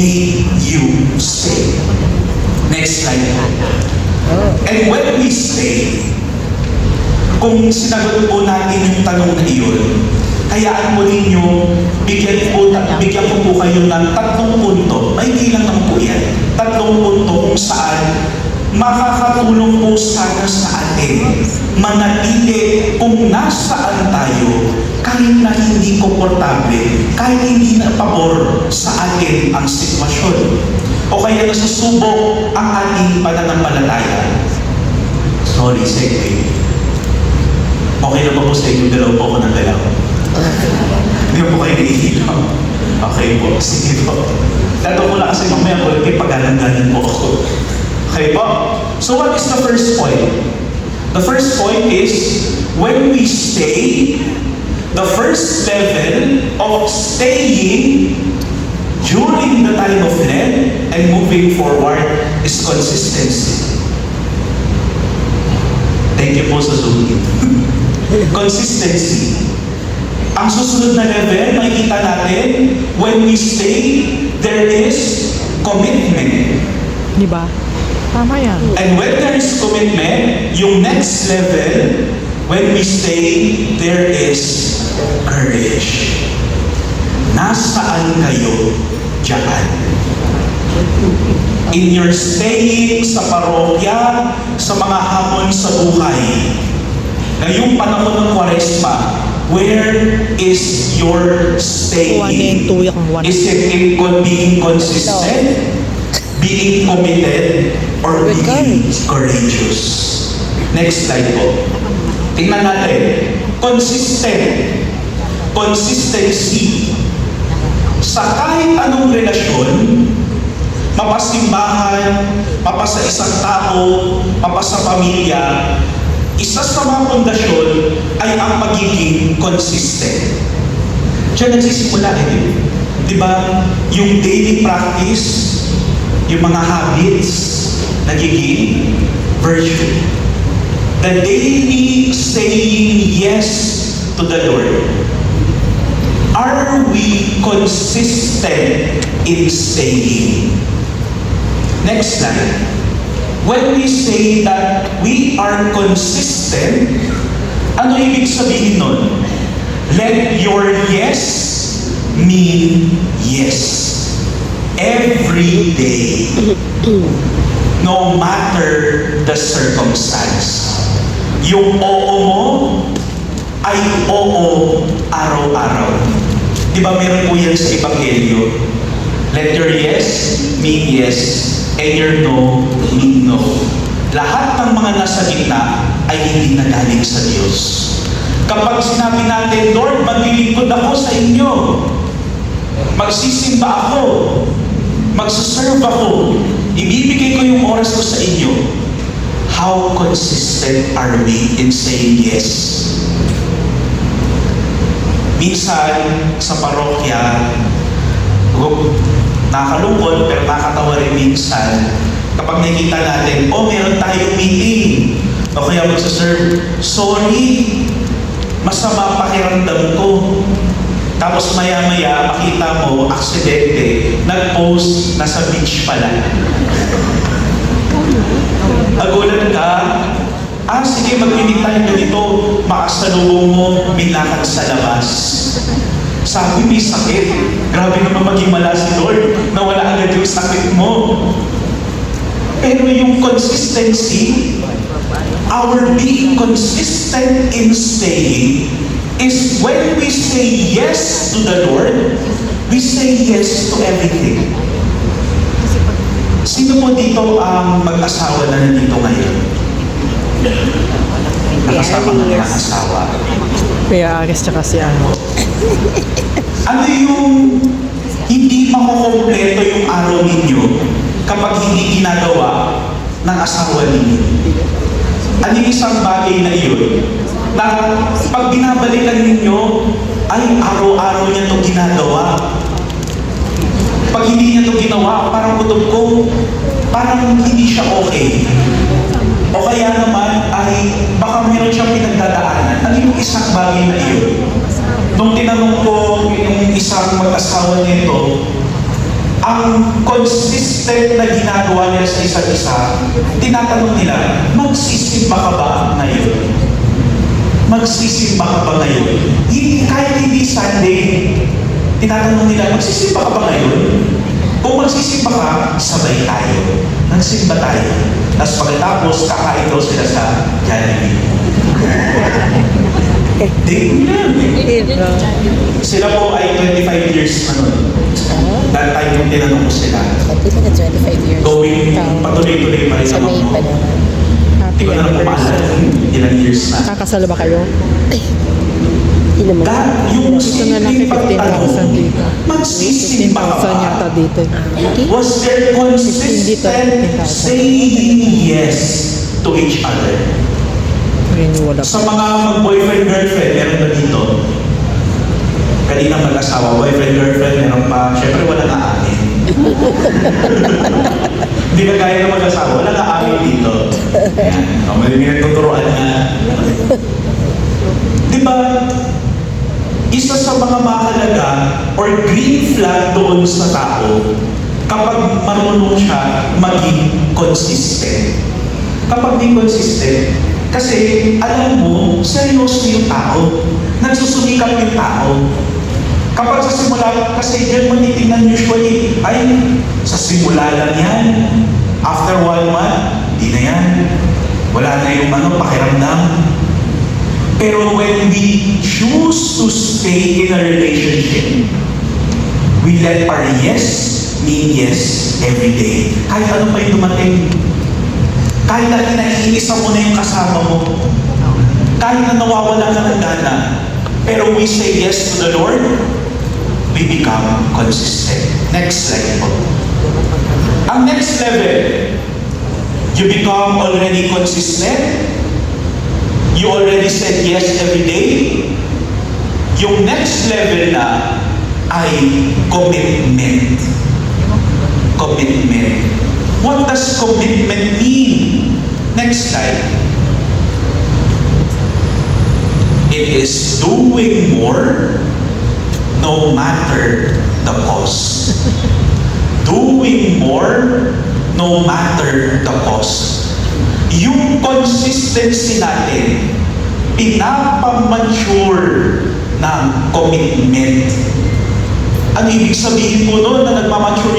made you stay. Next slide. And when we stay, kung sinagot po natin yung tanong na iyon, hayaan mo ninyo, bigyan ko po kayo ng 3 punto. May ilang naman po yan. 3 punto kung saan makakatulong po sana sa atin manatili kung nasaan tayo kahit na hindi komportable, kahit hindi na pabor sa atin ang sitwasyon o kaya nasusubok ang ating pananampalataya. Sorry, segue. Okay na ba po sa inyo? Dalaw po ako ng dalaw. Hindi po kayo naihilaw. Okay po, sige po. Dato ko lang kasi mamaya po, pag-alanganan po ako. Okay po? So what is the first point? The first point is, when we stay, the first level of staying during the time of Lent and moving forward is consistency. Thank you po sa Zoom. Consistency. Ang susunod na level, makikita natin, when we stay, there is commitment. Diba? Tama yan. And when there is commitment, yung next level, when we stay, there is courage. Nasaan kayo diyan? In your staying sa parokya, sa mga hamon sa buhay, ngayong panahon ng Kwaresma, where is your staying? Is it in being consistent, being committed, or being courageous? Next slide po. Tingnan natin. Consistent. Consistency. Sa kahit anong relasyon, mapasimbahan, mapasa isang tao, mapasa pamilya, isa sa mga pundasyon ay ang pagiging consistent. Diyan nagsisimula di ba? Yung daily practice, yung mga habits, nagiging virtue. The daily saying yes to the Lord. Are we consistent in staying? Next slide. When we say that we are consistent, ano ibig sabihin nun? Let your yes mean yes. Every day. No matter the circumstance. Yung oo mo ay oo araw-araw. Di ba meron po yan sa Ebanghelyo? Let your yes mean yes, and your no mean no. Lahat ng mga nasa gitna ay hindi nagaling sa Diyos. Kapag sinabi natin, Lord, maglilingkod ako sa inyo, magsisimba ako, magsuserve ako, ibibigay ko yung oras ko sa inyo, how consistent are we in saying yes? Minsan, sa parokya, nakakalungkot pero nakakatawa rin minsan kapag nakikita natin, meron tayong meeting o kaya magsaserve, sorry, masama pakiramdam ko. Tapos maya-maya, makita mo, aksidente, nag-post, nasa beach pala. Nagulat ka, sige, mag-meeting tayo ganito, makasalubong mo, milakad sa labas. Sabi, may sakit. Grabe naman maghimala si Lord na wala agad yung sakit mo. Pero yung consistency, our being consistent in staying, is when we say yes to the Lord, we say yes to everything. Sino po dito ang mag-asawa na nandito ngayon? Nakasama ng mga asawa. Kuya Aris tsaka si ano. Ano yung hindi makukompleto yung araw ninyo kapag hindi ginagawa ng asawa ninyo? Ano yung isang bagay na iyon? Na pag binabalikan ninyo, ay araw-araw niya itong ginagawa. Pag hindi niya itong ginawa, parang kutob ko, parang hindi siya okay. O kaya naman ay baka meron siyang pinagdadaanan. Ano yung isang bagay na iyon? Nung tinanong ko yung isang mag-asawa nito, ang consistent na ginagawa nila sa isa't isa, tinatanong nila, magsisimba ka ba ngayon? Magsisimba ka ba ngayon? Kahit hindi Sunday, tinatanong nila, magsisimba ka ba ngayon? Kung magsisimba ka, sabay tayo. Nagsimba tayo. Tapos pagkatapos, kakain daw sila sa Jollibee. Sila po ay 25 years na nun. That time yung tinanong ko sila. Hindi pa na 25 years. Going, patuloy-tuloy pa rin Sa naman May po. pa naman. Hindi ko na lang pumaalala ilang years na. Kakasal ba kayo? Hindi naman. Yung Gusto na lang simpleng 15,000 pagtanong, dito. magsisimba ka 15,000 yata ba? dito. Hindi. Was there consistent 15,000. saying yes to each other? Renewal up. Sa mga mag-boyfriend-girlfriend, meron ba dito? Kanina mag-asawa, boyfriend-girlfriend, meron pa. Siyempre, wala na amin. Hindi ka kaya na mag-asawa, wala na amin dito. Ayan. May nagtuturoan na. Di ba, isa sa mga mahalaga or green flag doon sa tao kapag marunong siya maging consistent. Kapag di consistent, kasi alam mo, seryoso yung tao. Nagsusumikap yung tao. Kapag sa simula, kasi dyan mo titingnan usually, ay, sa simula lang yan. After 1 month, di na yan. Wala na yung pakiramdam. Pero when we choose to stay in a relationship, we let our yes mean yes every day. Kahit ano pa yung dumating. Kahit na kinaiinisa mo na yung kasama mo. Kahit na nawawala ka ng gana. Pero we say yes to the Lord, we become consistent. Next slide po. Ang next level, you become already consistent. You already said yes every day. Yung next level na ay commitment. Commitment. What does commitment mean? Next slide. It is doing more no matter the cost. Doing more no matter the cost. Yung consistency natin, pinapamature ng commitment. Ano ibig sabihin po doon na nagmamature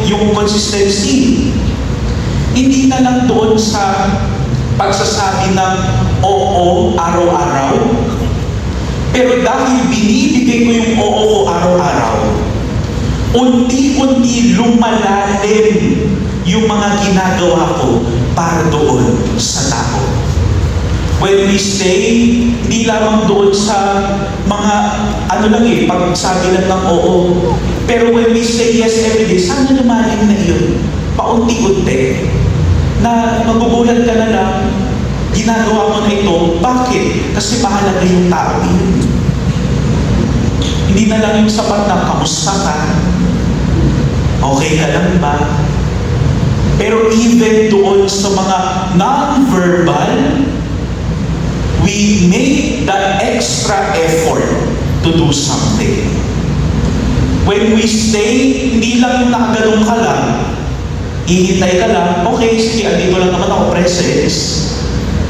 yung consistency? Hindi na lang doon sa pagsasabi ng oo araw-araw. Pero dahil binibigay ko yung oo ko araw-araw, unti-unti lumalalim yung mga ginagawa ko para doon sa tao. When we stay, hindi lamang doon sa mga, pagsabi lang ng oo. Pero when we say yes every day, sana lumalim na yun. Paunti-unti. Na magugulat ka na lang, ginagawa mo na ito. Bakit? Kasi mahalaga yung tao yun. Hindi na lang yung sapat na kamusta ka. Okay ka lang ba? Pero even doon sa mga non-verbal, we make the extra effort to do something. When we stay, hindi lang yung nakagalong ka lang, ihintay ka lang, okay, sige, andito lang naman ako, presence.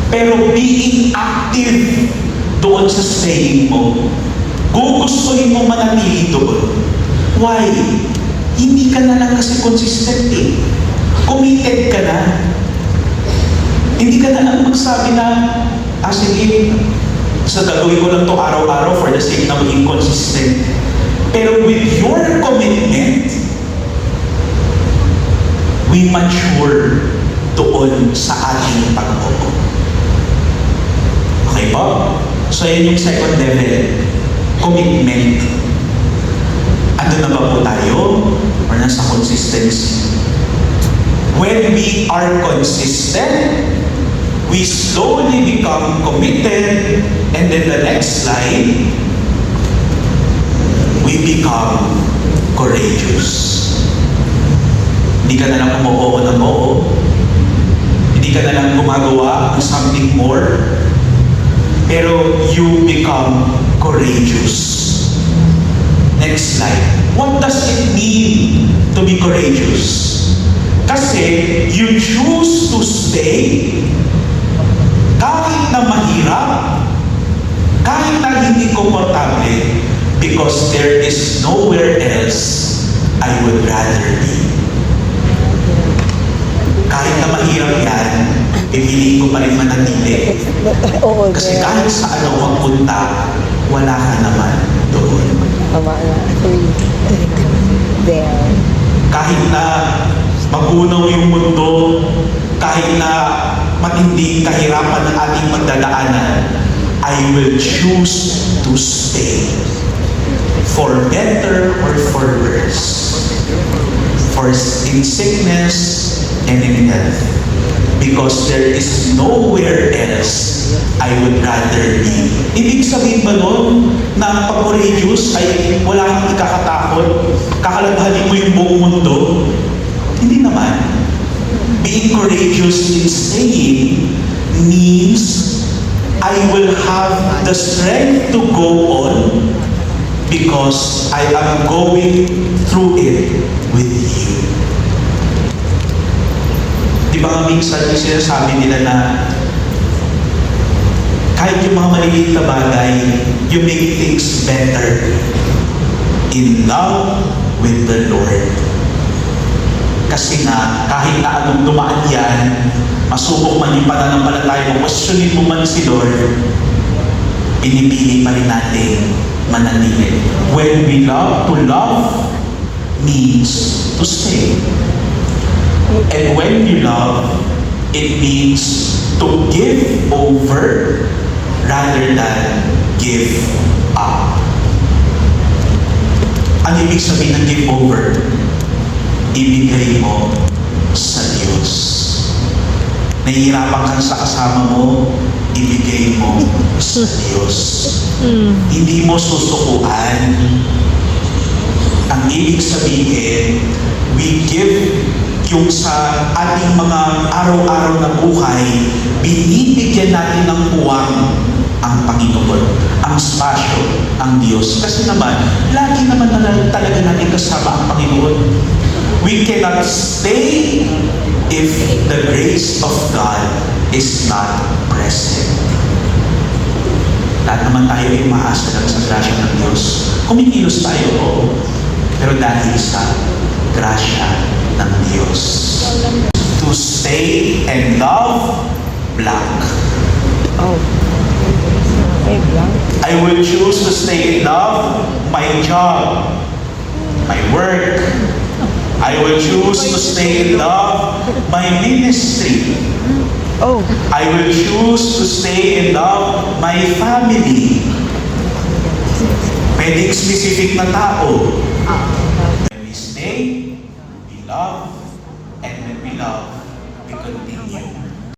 Pero being active doon sa staying mo, gugustuhin mo manatili doon. Why? Hindi ka na lang kasi consistent eh. Committed ka na. Hindi ka na lang magsabi na, sige, sa gagawin ko lang to araw-araw for the sake na maging consistent. Pero with your commitment, we mature doon sa ating pag-oo. Okay po? So, yan yung second level. Commitment. Ano na ba po tayo? Or nasa consistency? When we are consistent, we slowly become committed, and then the next slide, we become courageous. Hindi ka na lang umuoo ng oo. Hindi ka na lang gumagawa ng something more. Pero you become courageous. Next slide. What does it mean to be courageous? Kasi you choose to stay kahit na mahirap, kahit na hindi komportable, because there is nowhere else I would rather be. Kahit na mahirap yan, pipiliin ko pa rin manatili. Oo, Kasi there. kahit saan ako magpunta, wala ka naman doon. Tama na. 3. There. Kahit na magunaw yung mundo, kahit na matinding kahirapan ng ating pagdadaanan, I will choose to stay. For better or for worse. For in sickness and in health. Because there is nowhere else I would rather be. Ibig sabihin ba nun na ang pag-courageous ay wala kang ikakatakot? Kakalabhanin mo yung buong mundo? Hindi naman. Being courageous in staying means I will have the strength to go on because I am going through it with you. Di ba nga minsan yung sinasabi nila na kahit yung mga maliliit na bagay, you make things better in love with the Lord. Kasi nga, kahit na anong dumaan yan, masubok man yung pananampalataya mo, questionin mo man si Lord, pinipili pa rin natin mananili. When we love, to love means to stay. And when you love, it means to give over rather than give up. Ano ibig sabihin ng give over? Ibigay mo sa Diyos. Nahihirapan ka sa kasama mo, ibigay mo sa Diyos. Hindi mo susukuan. Ang ibig sabihin, we give yung sa ating mga araw-araw na buhay, binibigyan natin ng puwang ang Panginoon, ang spasyo, ang Diyos. Kasi naman, lagi naman talaga natin kasama ang Panginoon. We cannot stay if the grace of God is not present. Lahat naman tayo ay umaasa lang sa grasya ng Diyos. Kumikilos tayo, oo. Pero dahil sa grasya ng Diyos. To stay and love, blank. Oh. Okay, blank. I will choose to stay in love, my job, my work. I will choose to stay in love, my ministry. Oh. I will choose to stay in love, my family. Pwedeng specific na tao. When we stay, we love, and when we love, we continue